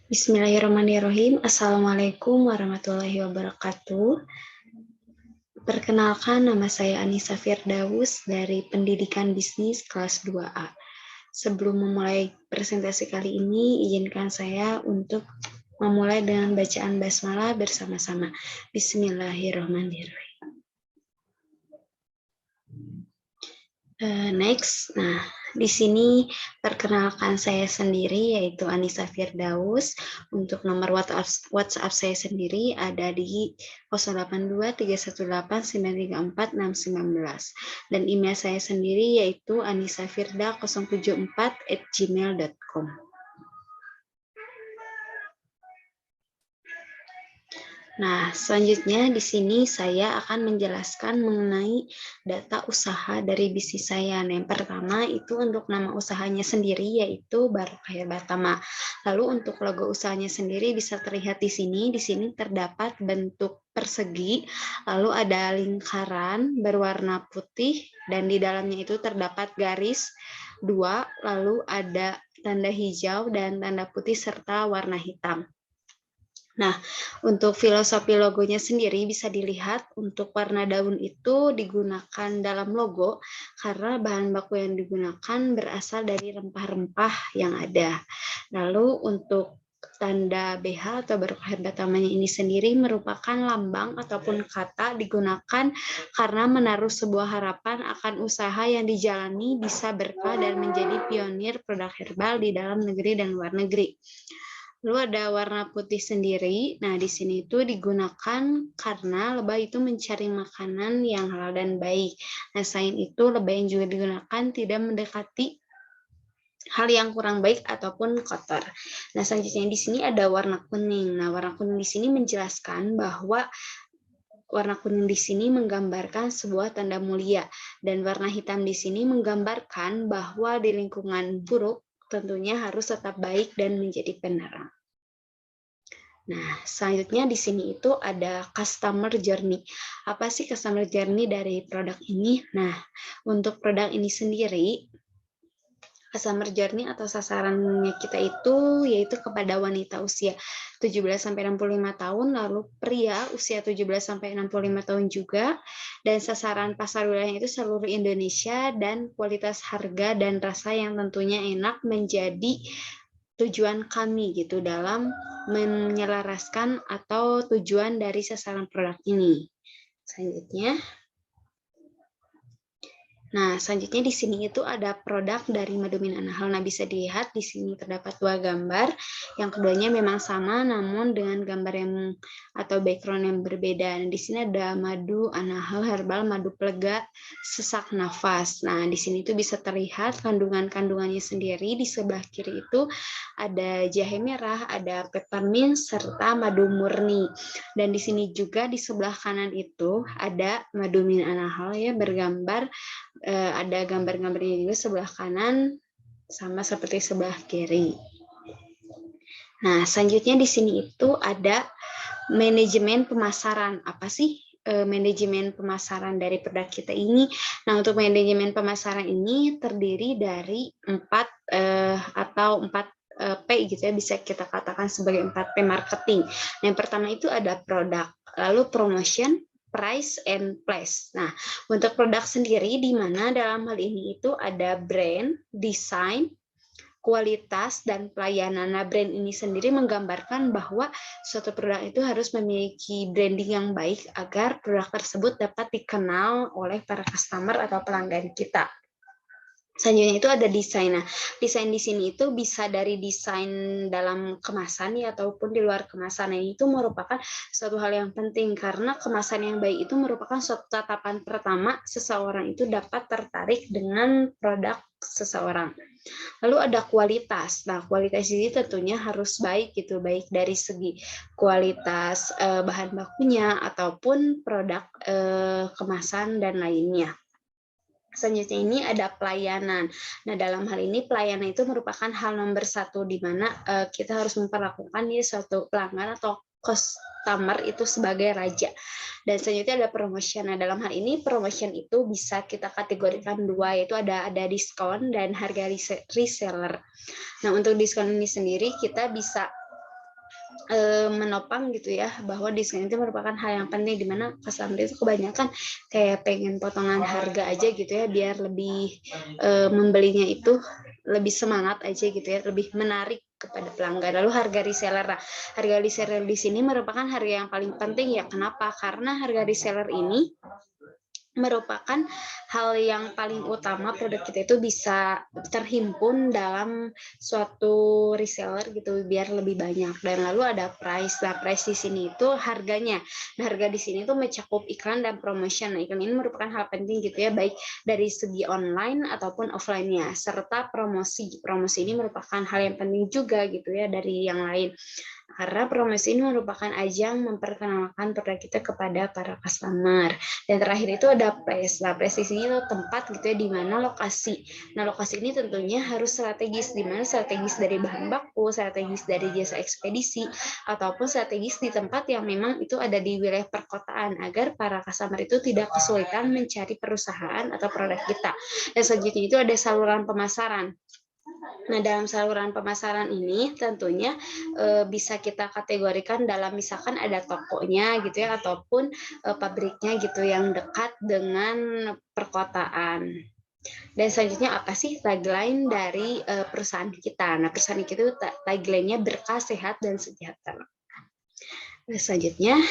Bismillahirrahmanirrahim. Assalamualaikum warahmatullahi wabarakatuh. Perkenalkan, nama saya Anissa Firdaus dari Pendidikan Bisnis kelas 2A. Sebelum memulai presentasi kali ini, izinkan saya untuk memulai dengan bacaan basmalah bersama-sama. Bismillahirrahmanirrahim. Next, nah di sini perkenalkan saya sendiri yaitu Anissa Firdaus. Untuk nomor WhatsApp saya sendiri ada di 082318934619 dan email saya sendiri yaitu anissafirda074@gmail.com. Nah, selanjutnya di sini saya akan menjelaskan mengenai data usaha dari bisnis saya. Nah, yang pertama itu untuk nama usahanya sendiri yaitu Barokah Batama. Lalu untuk logo usahanya sendiri bisa terlihat di sini. Di sini terdapat bentuk persegi, lalu ada lingkaran berwarna putih dan di dalamnya itu terdapat garis dua, lalu ada tanda hijau dan tanda putih serta warna hitam. Nah, untuk filosofi logonya sendiri bisa dilihat untuk warna daun itu digunakan dalam logo karena bahan baku yang digunakan berasal dari rempah-rempah yang ada. Lalu untuk tanda BH atau Barokah Batamanya ini sendiri merupakan lambang ataupun kata digunakan karena menaruh sebuah harapan akan usaha yang dijalani bisa berkah dan menjadi pionir produk herbal di dalam negeri dan luar negeri. Lalu ada warna putih sendiri. Nah, di sini itu digunakan karena lebah itu mencari makanan yang halal dan baik. Nah, selain itu lebah yang juga digunakan tidak mendekati hal yang kurang baik ataupun kotor. Nah, selanjutnya di sini ada warna kuning. Nah, warna kuning di sini menjelaskan bahwa warna kuning di sini menggambarkan sebuah tanda mulia dan warna hitam di sini menggambarkan bahwa di lingkungan buruk tentunya harus tetap baik dan menjadi penerang. Nah, selanjutnya di sini itu ada customer journey. Apa sih customer journey dari produk ini? Nah, untuk produk ini sendiri, customer journey atau sasarannya kita itu yaitu kepada wanita usia 17-65 tahun, lalu pria usia 17-65 tahun juga, dan sasaran pasar wilayahnya itu seluruh Indonesia dan kualitas harga dan rasa yang tentunya enak menjadi tujuan kami gitu dalam menyelaraskan atau tujuan dari sasaran produk ini. Selanjutnya, selanjutnya di sini itu ada produk dari madu min anahal. Nah, bisa dilihat di sini terdapat dua gambar. Yang keduanya memang sama, namun dengan gambar yang atau background yang berbeda. Nah, di sini ada madu anahal herbal, madu pelega, sesak nafas. Nah, di sini itu bisa terlihat kandungan-kandungannya sendiri. Di sebelah kiri itu ada jahe merah, ada peppermint, serta madu murni. Dan di sini juga di sebelah kanan itu ada madu min anahal ya bergambar. Ada gambar-gambarnya juga sebelah kanan sama seperti sebelah kiri. Nah, selanjutnya di sini itu ada manajemen pemasaran. Apa sih manajemen pemasaran dari produk kita ini? Nah, untuk manajemen pemasaran ini terdiri dari 4 P gitu ya, bisa kita katakan sebagai 4P marketing. Yang pertama itu ada produk, lalu promotion, price, and place. Nah, untuk produk sendiri di mana dalam hal ini itu ada brand, desain, kualitas, dan pelayanan. Nah, brand ini sendiri menggambarkan bahwa suatu produk itu harus memiliki branding yang baik agar produk tersebut dapat dikenal oleh para customer atau pelanggan kita. Selanjutnya itu ada desain. Nah, desain di sini itu bisa dari desain dalam kemasan ya ataupun di luar kemasan. Nah, itu merupakan suatu hal yang penting karena kemasan yang baik itu merupakan suatu tatapan pertama seseorang itu dapat tertarik dengan produk seseorang. Lalu ada kualitas. Nah, kualitas ini tentunya harus baik gitu, baik dari segi kualitas bahan bakunya ataupun produk kemasan dan lainnya. Selanjutnya ini ada pelayanan. Nah, dalam hal ini pelayanan itu merupakan hal nomor satu di mana kita harus memperlakukan suatu pelanggan atau customer itu sebagai raja. Dan selanjutnya ada promotion. Nah, dalam hal ini promotion itu bisa kita kategorikan dua, yaitu ada diskon dan harga reseller. Nah, untuk diskon ini sendiri kita bisa menopang gitu ya, bahwa diskon itu merupakan hal yang penting, di mana customer itu kebanyakan kayak pengen potongan harga aja gitu ya, biar lebih membelinya itu lebih semangat aja gitu ya, lebih menarik kepada pelanggan. Lalu harga reseller. Nah, harga reseller di sini merupakan harga yang paling penting ya. Kenapa? Karena harga reseller ini merupakan hal yang paling utama produk kita itu bisa terhimpun dalam suatu reseller gitu biar lebih banyak. Dan lalu ada price. Nah, price di sini itu harganya. Nah, harga di sini itu mencakup iklan dan promotion. Nah, iklan ini merupakan hal penting gitu ya, baik dari segi online ataupun offline-nya, serta promosi. Promosi ini merupakan hal yang penting juga gitu ya dari yang lain. Karena promosi ini merupakan ajang memperkenalkan produk kita kepada para customer. Dan terakhir itu ada place. Nah, place di sini itu tempat gitu ya, di mana lokasi. Nah, lokasi ini tentunya harus strategis, di mana strategis dari bahan baku, strategis dari jasa ekspedisi, ataupun strategis di tempat yang memang itu ada di wilayah perkotaan, agar para customer itu tidak kesulitan mencari perusahaan atau produk kita. Dan selanjutnya itu ada saluran pemasaran. Nah, dalam saluran pemasaran ini tentunya bisa kita kategorikan dalam misalkan ada tokonya gitu ya, ataupun pabriknya gitu yang dekat dengan perkotaan. Dan selanjutnya apa sih tagline dari perusahaan kita? Nah, perusahaan kita itu tagline-nya berkah, sehat, dan sejahtera. Selanjutnya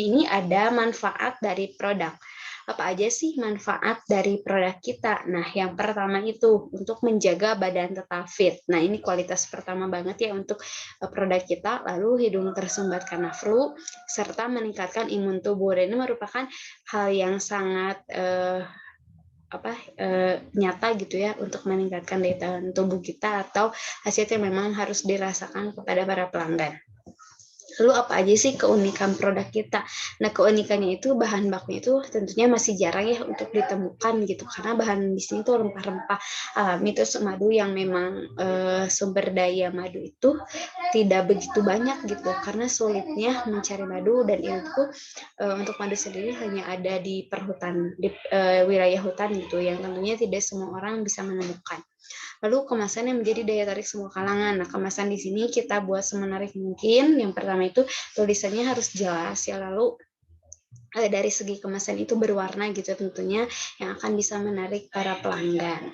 ini ada manfaat dari produk. Apa aja sih manfaat dari produk kita? Nah, yang pertama itu untuk menjaga badan tetap fit. Nah, ini kualitas pertama banget ya untuk produk kita. Lalu hidung tersumbat karena flu, serta meningkatkan imun tubuh. Dan ini merupakan hal yang sangat nyata gitu ya, untuk meningkatkan daya tahan tubuh kita, atau hasilnya memang harus dirasakan kepada para pelanggan. Lalu apa aja sih keunikan produk kita? Nah, keunikannya itu bahan bakunya itu tentunya masih jarang ya untuk ditemukan gitu, karena bahan di sini tuh rempah-rempah alami, terus madu yang memang sumber daya madu itu tidak begitu banyak gitu, karena sulitnya mencari madu, dan itu untuk madu sendiri hanya ada di perhutan, di wilayah hutan gitu, yang tentunya tidak semua orang bisa menemukan. Lalu kemasan yang menjadi daya tarik semua kalangan. Nah, kemasan di sini kita buat semenarik mungkin. Yang pertama itu tulisannya harus jelas ya. Lalu dari segi kemasan itu berwarna gitu tentunya, yang akan bisa menarik para pelanggan.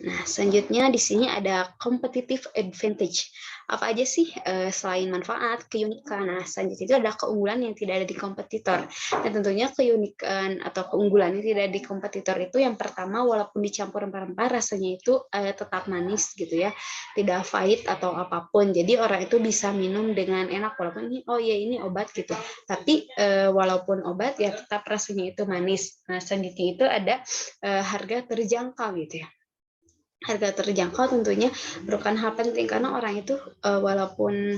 Nah, selanjutnya di sini ada competitive advantage. Apa aja sih selain manfaat, keunikan? Nah, selanjutnya itu ada keunggulan yang tidak ada di kompetitor. Dan tentunya keunikan atau keunggulan yang tidak ada di kompetitor itu yang pertama, walaupun dicampur rempah-rempah, rasanya itu tetap manis gitu ya, tidak pahit atau apapun. Jadi orang itu bisa minum dengan enak, walaupun ini, oh ya ini obat gitu. Tapi walaupun obat ya tetap rasanya itu manis. Nah, selanjutnya itu ada harga terjangkau gitu ya. Harga terjangkau tentunya merupakan hal penting, karena orang itu walaupun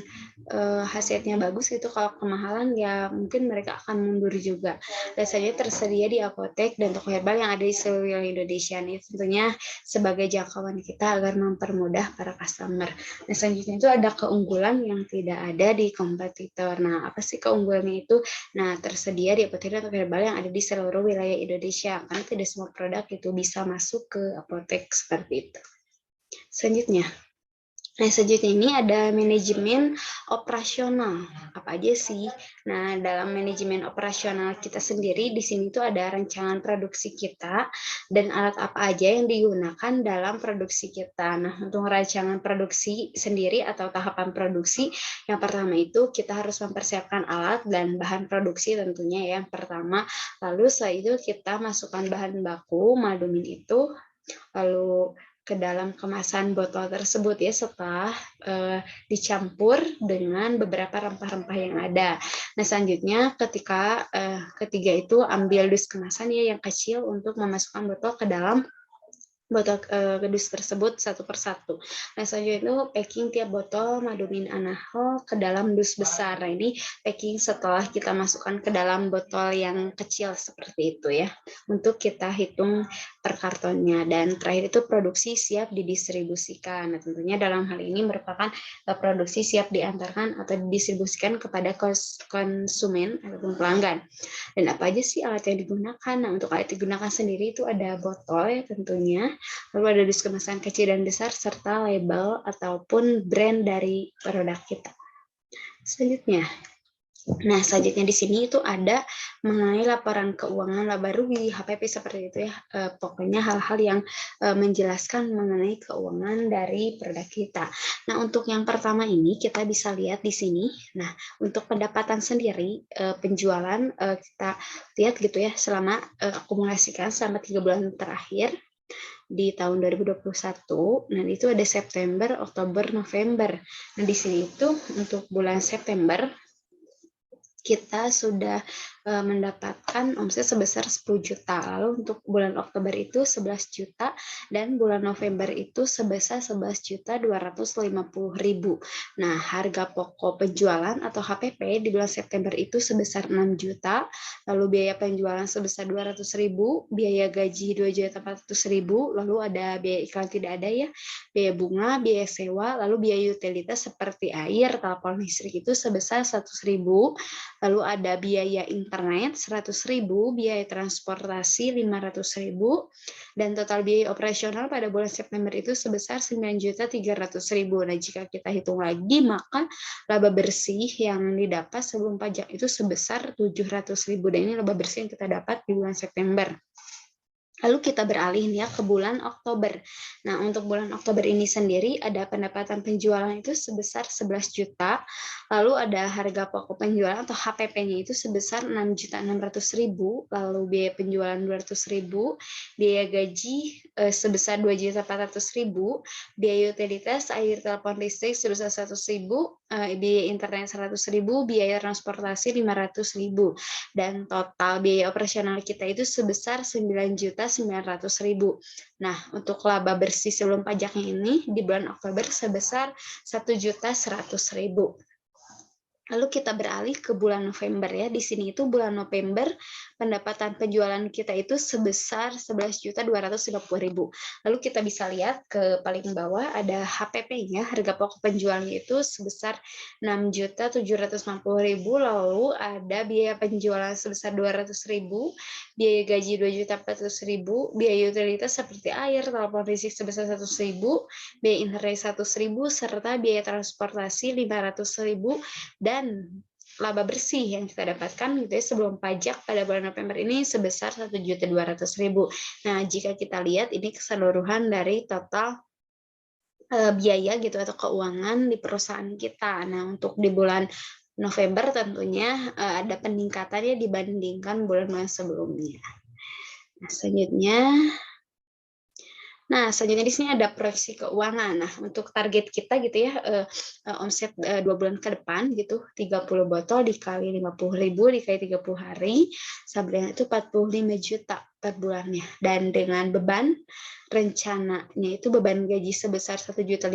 hasilnya bagus itu, kalau kemahalan ya mungkin mereka akan mundur juga. Biasanya tersedia di apotek dan toko herbal yang ada di seluruh Indonesia. Ini tentunya sebagai jangkauan kita agar mempermudah para customer. Nah, selanjutnya itu ada keunggulan yang tidak ada di kompetitor. Nah, apa sih keunggulannya itu? Nah, tersedia di apotek dan toko herbal yang ada di seluruh wilayah Indonesia, karena tidak semua produk itu bisa masuk ke apotek seperti itu. Selanjutnya ini ada manajemen operasional. Apa aja sih? Nah, dalam manajemen operasional kita sendiri, di sini tuh ada rancangan produksi kita dan alat apa aja yang digunakan dalam produksi kita. Nah, untuk rancangan produksi sendiri atau tahapan produksi, yang pertama itu kita harus mempersiapkan alat dan bahan produksi tentunya yang pertama. Lalu setelah itu kita masukkan bahan baku, madumin itu, lalu ke dalam kemasan botol tersebut ya, setelah dicampur dengan beberapa rempah-rempah yang ada. Nah, selanjutnya ketiga itu ambil dus kemasan ya yang kecil untuk memasukkan botol ke dalam botol dus tersebut satu persatu. Nah, selanjutnya itu packing tiap botol madumin anahol ke dalam dus besar. Nah, ini packing setelah kita masukkan ke dalam botol yang kecil seperti itu ya, untuk kita hitung per kartonnya. Dan terakhir itu produksi siap didistribusikan. Nah, tentunya dalam hal ini merupakan produksi siap diantarkan atau didistribusikan kepada konsumen ataupun pelanggan. Dan apa aja sih alat yang digunakan? Nah, untuk alat yang digunakan sendiri itu ada botol ya tentunya, lalu ada dus kemasan kecil dan besar, serta label ataupun brand dari produk kita. Selanjutnya. Nah, selanjutnya di sini itu ada mengenai laporan keuangan laba rugi, HPP seperti itu ya. Pokoknya hal-hal yang menjelaskan mengenai keuangan dari produk kita. Nah, untuk yang pertama ini kita bisa lihat di sini. Nah, untuk pendapatan sendiri, penjualan kita lihat gitu ya selama akumulasikan selama 3 bulan terakhir di tahun 2021. Nah, itu ada September, Oktober, November. Nah, di sini itu untuk bulan September kita sudah mendapatkan omset sebesar 10 juta. Lalu untuk bulan Oktober itu 11 juta dan bulan November itu sebesar 11.250.000. Nah, harga pokok penjualan atau HPP di bulan September itu sebesar 6 juta, lalu biaya penjualan sebesar 200.000, biaya gaji 2.400.000, lalu ada biaya iklan tidak ada ya, biaya bunga, biaya sewa, lalu biaya utilitas seperti air, telepon listrik itu sebesar 100.000. Lalu ada biaya internet 100.000, biaya transportasi 500.000, dan total biaya operasional pada bulan September itu sebesar 9.300.000. Nah, jika kita hitung lagi, maka laba bersih yang didapat sebelum pajak itu sebesar 700.000. Dan ini laba bersih yang kita dapat di bulan September. Lalu kita beralih ya ke bulan Oktober. Nah, untuk bulan Oktober ini sendiri ada pendapatan penjualan itu sebesar 11 juta. Lalu ada harga pokok penjualan atau HPP-nya itu sebesar 6.600.000. Lalu biaya penjualan 200.000, biaya gaji sebesar 2.400.000, biaya utilitas air, telepon listrik sebesar 100.000, biaya internet 100.000, biaya transportasi 500.000. Dan total biaya operasional kita itu sebesar 9.900.000. Nah, untuk laba bersih sebelum pajaknya ini di bulan Oktober sebesar 1.100.000. Lalu kita beralih ke bulan November ya. Di sini itu bulan November pendapatan penjualan kita itu sebesar 11.250.000. Lalu kita bisa lihat ke paling bawah ada HPP-nya, harga pokok penjualan itu sebesar 6.750.000. Lalu ada biaya penjualan sebesar 200.000, biaya gaji 2.400.000, biaya utilitas seperti air, telepon listrik sebesar 100.000, biaya internet 100.000, serta biaya transportasi 500.000. Dan laba bersih yang kita dapatkan gitu ya sebelum pajak pada bulan November ini sebesar 1.200.000. Nah, jika kita lihat ini keseluruhan dari total biaya gitu atau keuangan di perusahaan kita. Nah, untuk di bulan November tentunya ada peningkatannya dibandingkan bulan-bulan sebelumnya. Nah, selanjutnya di sini ada proyeksi keuangan. Nah, untuk target kita gitu ya, omset 2 bulan ke depan gitu, 30 botol dikali 50.000 dikali 30 hari, sampai itu 45 juta per bulannya. Dan dengan beban rencananya itu beban gaji sebesar 1.500.000,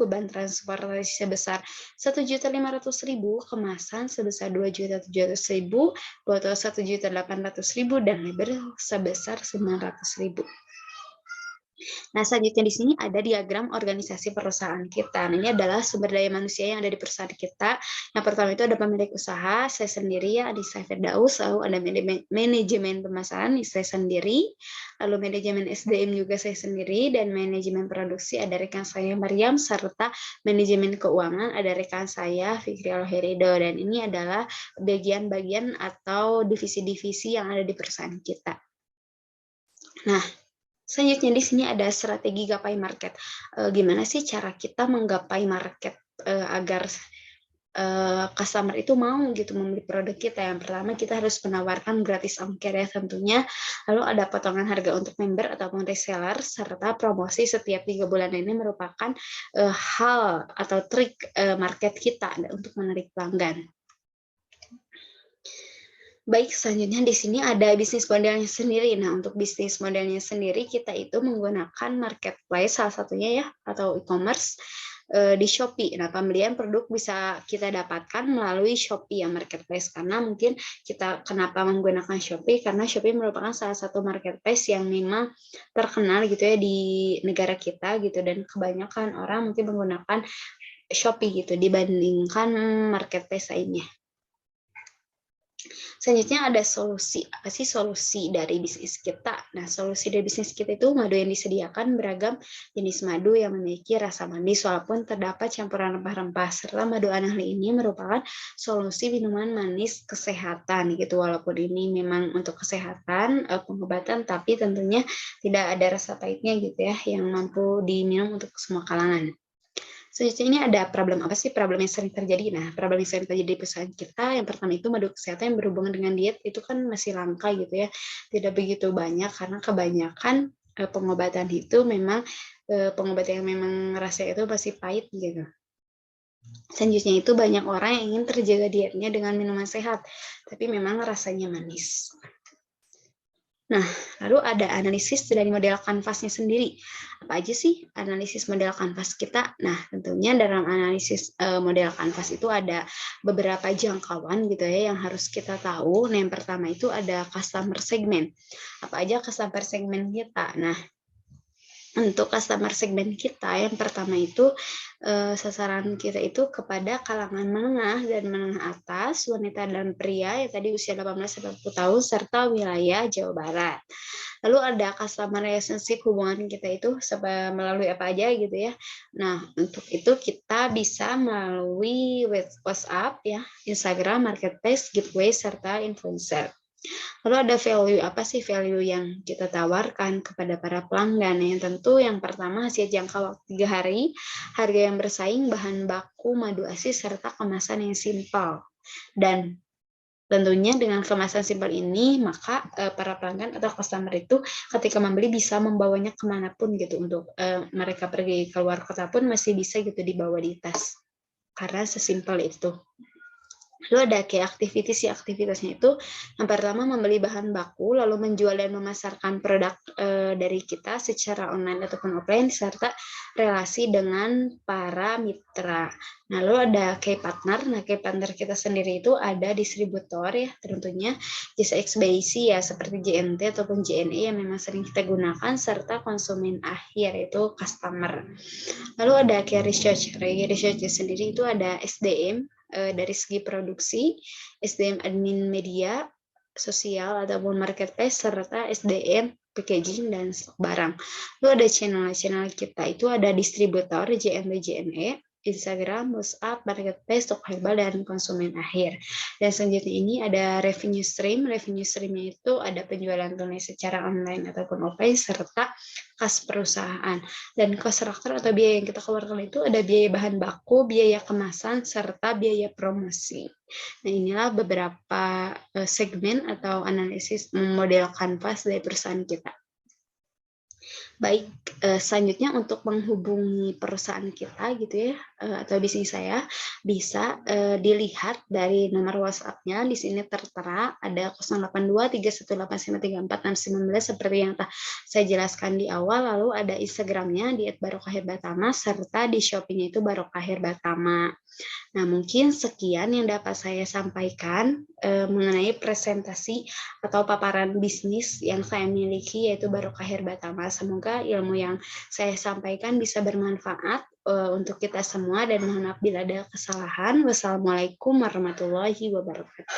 beban transportasi sebesar 1.500.000, kemasan sebesar 2.700.000, botol 1.800.000, dan label sebesar 900.000. Nah, selanjutnya di sini ada diagram organisasi perusahaan kita. Nah, ini adalah sumber daya manusia yang ada di perusahaan kita. Yang pertama itu ada pemilik usaha, saya sendiri ya, Adisa Firdaus, lalu ada manajemen pemasaran, saya sendiri, lalu manajemen SDM juga saya sendiri, dan manajemen produksi ada rekan saya Mariam, serta manajemen keuangan ada rekan saya Fikri Alherido. Dan ini adalah bagian-bagian atau divisi-divisi yang ada di perusahaan kita. Nah, selanjutnya di sini ada strategi gapai market. Gimana sih cara kita menggapai market agar customer itu mau gitu membeli produk kita? Yang pertama kita harus menawarkan gratis ongkir ya tentunya. Lalu ada potongan harga untuk member ataupun reseller, serta promosi setiap 3 bulan. Ini merupakan hal atau trik market kita untuk menarik pelanggan. Baik, selanjutnya di sini ada bisnis modelnya sendiri. Nah, untuk bisnis modelnya sendiri kita itu menggunakan marketplace salah satunya ya, atau e-commerce di Shopee. Nah, pembelian produk bisa kita dapatkan melalui Shopee ya, marketplace. Karena mungkin kita kenapa menggunakan Shopee, karena Shopee merupakan salah satu marketplace yang memang terkenal gitu ya di negara kita gitu, dan kebanyakan orang mungkin menggunakan Shopee gitu dibandingkan marketplace lainnya. Selanjutnya ada solusi. Apa sih solusi dari bisnis kita? Nah, solusi dari bisnis kita itu madu yang disediakan beragam jenis madu yang memiliki rasa manis walaupun terdapat campuran rempah-rempah. Serta madu anahli ini merupakan solusi minuman manis kesehatan gitu. Walaupun ini memang untuk kesehatan, pengobatan, tapi tentunya tidak ada rasa pahitnya gitu ya yang mampu diminum untuk semua kalangan. Selanjutnya ini ada problem apa sih problem yang sering terjadi? Nah, problem yang sering terjadi di perusahaan kita yang pertama itu madu kesehatan yang berhubungan dengan diet itu kan masih langka gitu ya, tidak begitu banyak karena kebanyakan, pengobatan itu memang, pengobatan yang memang rasanya itu masih pahit gitu. Selanjutnya itu banyak orang yang ingin terjaga dietnya dengan minuman sehat, tapi memang rasanya manis. Nah, lalu ada analisis dari model kanvasnya sendiri. Apa aja sih analisis model kanvas kita? Nah, tentunya dalam analisis model kanvas itu ada beberapa jangkauan gitu ya yang harus kita tahu. Nah, yang pertama itu ada customer segment. Apa aja customer segment kita? Nah, untuk customer segmen kita, yang pertama itu, sasaran kita itu kepada kalangan menengah dan menengah atas, wanita dan pria yang tadi usia 18-40 tahun, serta wilayah Jawa Barat. Lalu ada customer relationship, hubungan kita itu melalui apa aja gitu ya. Nah, untuk itu kita bisa melalui WhatsApp ya, Instagram, marketplace, giveaway, serta influencer. Lalu ada value, apa sih value yang kita tawarkan kepada para pelanggan? Yang tentu yang pertama hasil jangka waktu 3 hari, harga yang bersaing, bahan baku madu asis, serta kemasan yang simpel. Dan tentunya dengan kemasan simpel ini, maka para pelanggan atau customer itu ketika membeli bisa membawanya kemanapun gitu, untuk mereka pergi keluar kota pun masih bisa gitu dibawa di tas, karena sesimpel itu. Lalu ada kayak activities, ya aktivitasnya itu yang pertama membeli bahan baku, lalu menjual dan memasarkan produk dari kita secara online ataupun offline, serta relasi dengan para mitra. Nah, lalu ada key partner. Nah, key partner kita sendiri itu ada distributor ya, tentunya jasa ekspedisi ya seperti JNT ataupun JNE yang memang sering kita gunakan, serta konsumen akhir itu customer. Lalu ada key research. Key research sendiri itu ada SDM, dari segi produksi, SDM admin media sosial ataupun marketplace, serta SDM packaging dan stok barang. Lalu ada channel-channel kita itu ada distributor, JMB, JNE, Instagram, WhatsApp, marketplace, toko herbal, dan konsumen akhir. Dan selanjutnya ini ada revenue stream. Revenue stream-nya itu ada penjualan tunai secara online ataupun offline, serta kas perusahaan. Dan cost structure atau biaya yang kita keluarkan itu ada biaya bahan baku, biaya kemasan, serta biaya promosi. Nah, inilah beberapa segmen atau analisis model kanvas dari perusahaan kita. Baik, selanjutnya untuk menghubungi perusahaan kita gitu ya, atau bisnis saya, bisa dilihat dari nomor WhatsApp-nya. Di sini tertera ada 082318934619 seperti yang saya jelaskan di awal. Lalu ada Instagram-nya di @barokahherbatama, serta di Shopee-nya itu Barokah Herbatama. Nah, mungkin sekian yang dapat saya sampaikan mengenai presentasi atau paparan bisnis yang saya miliki, yaitu Barokah Herbatama. Semoga ilmu yang saya sampaikan bisa bermanfaat untuk kita semua, dan mohon maaf bila ada kesalahan. Wassalamualaikum warahmatullahi wabarakatuh.